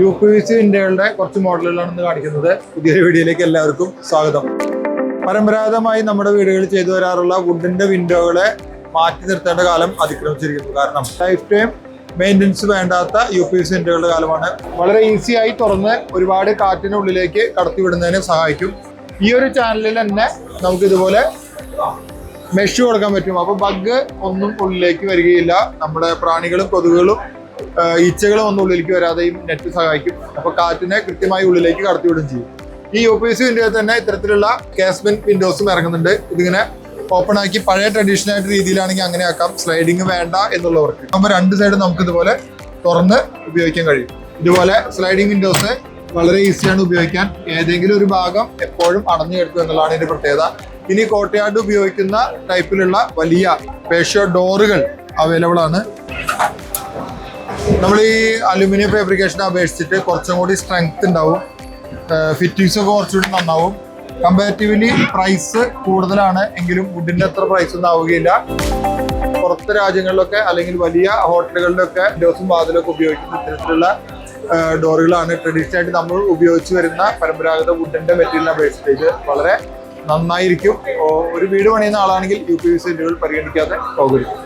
UPVC വിൻഡോകളുടെ കുറച്ച് മോഡലുകളാണ് ഇന്ന് കാണിക്കുന്നത്. പുതിയൊരു വീഡിയോയിലേക്ക് എല്ലാവർക്കും സ്വാഗതം. പരമ്പരാഗതമായി നമ്മുടെ വീടുകളിൽ ചെയ്തു വരാറുള്ള വുഡിന്റെ വിൻഡോകളെ മാറ്റി നിർത്തേണ്ട കാലം അതിക്രമിച്ചിരിക്കുന്നു. കാരണം ലൈഫ് ടൈം മെയിൻ്റനൻസ് വേണ്ടാത്ത UPVC വിൻഡോകളുടെ കാലമാണ്. വളരെ ഈസി ആയി തുറന്ന് ഒരുപാട് കാറ്റിനുള്ളിലേക്ക് കടത്തിവിടുന്നതിന് സഹായിക്കും. ഈ ഒരു ചാനലിൽ തന്നെ നമുക്ക് ഇതുപോലെ മെഷ് കൊടുക്കാൻ പറ്റും. അപ്പോൾ ബഗ് ഒന്നും ഉള്ളിലേക്ക് വരികയില്ല. നമ്മുടെ പ്രാണികളും കൊതുകുകളും ഈച്ചകളും ഒന്നും ഉള്ളിലേക്ക് വരാതെ ഈ നെറ്റ് സഹായിക്കും. അപ്പോൾ കാറ്റിനെ കൃത്യമായി ഉള്ളിലേക്ക് കടത്തിവിടുകയും ചെയ്യും. ഈ UPVC വിൻഡോയിൽ തന്നെ ഇത്തരത്തിലുള്ള കാസ്മെന്റ് വിൻഡോസും ഇറങ്ങുന്നുണ്ട്. ഇതിങ്ങനെ ഓപ്പൺ ആക്കി പഴയ ട്രഡീഷണൽ ആയിട്ട് രീതിയിലാണെങ്കിൽ അങ്ങനെ ആക്കാം. സ്ലൈഡിങ് വേണ്ട എന്നുള്ളവർക്ക് അപ്പോൾ രണ്ട് സൈഡ് നമുക്ക് ഇതുപോലെ തുറന്ന് ഉപയോഗിക്കാൻ കഴിയും. ഇതുപോലെ സ്ലൈഡിങ് വിൻഡോസ് വളരെ ഈസിയാണ് ഉപയോഗിക്കാൻ. ഏതെങ്കിലും ഒരു ഭാഗം എപ്പോഴും അടഞ്ഞു കിടക്കും എന്നുള്ളതാണ് ഇതിന്റെ പ്രത്യേകത. ഇനി കോട്ടയാട് ഉപയോഗിക്കുന്ന ടൈപ്പിലുള്ള വലിയ പേഷ്യോ ഡോറുകൾ അവൈലബിൾ ആണ്. നമ്മൾ ഈ അലുമിനിയം ഫാബ്രിക്കേഷൻ അപേക്ഷിച്ചിട്ട് കുറച്ചും കൂടി സ്ട്രെങ്ത് ഉണ്ടാവും. ഫിറ്റിങ്സ് ഒക്കെ കുറച്ചുകൂടി നന്നാവും. കമ്പാരിറ്റീവ്ലി പ്രൈസ് കൂടുതലാണ് എങ്കിലും വുഡിന്റെ അത്ര പ്രൈസ് ഒന്നും ആവുകയില്ല. പുറത്തെ രാജ്യങ്ങളിലൊക്കെ അല്ലെങ്കിൽ വലിയ ഹോട്ടലുകളിലൊക്കെ ഡോസും വാതിലൊക്കെ ഉപയോഗിക്കുന്ന ഇത്തരത്തിലുള്ള ഡോറുകളാണ്. ട്രഡീഷണൽ ആയിട്ട് നമ്മൾ ഉപയോഗിച്ച് വരുന്ന പരമ്പരാഗത വുഡിന്റെ മെറ്റീരിയലിനെ അപേക്ഷിച്ച് ഇത് വളരെ നന്നായിരിക്കും. ഒരു വീട് പണിയുന്ന ആളാണെങ്കിൽ UPVC വിൻഡോകൾ പരിഗണിക്കാതെ പോകരുത്.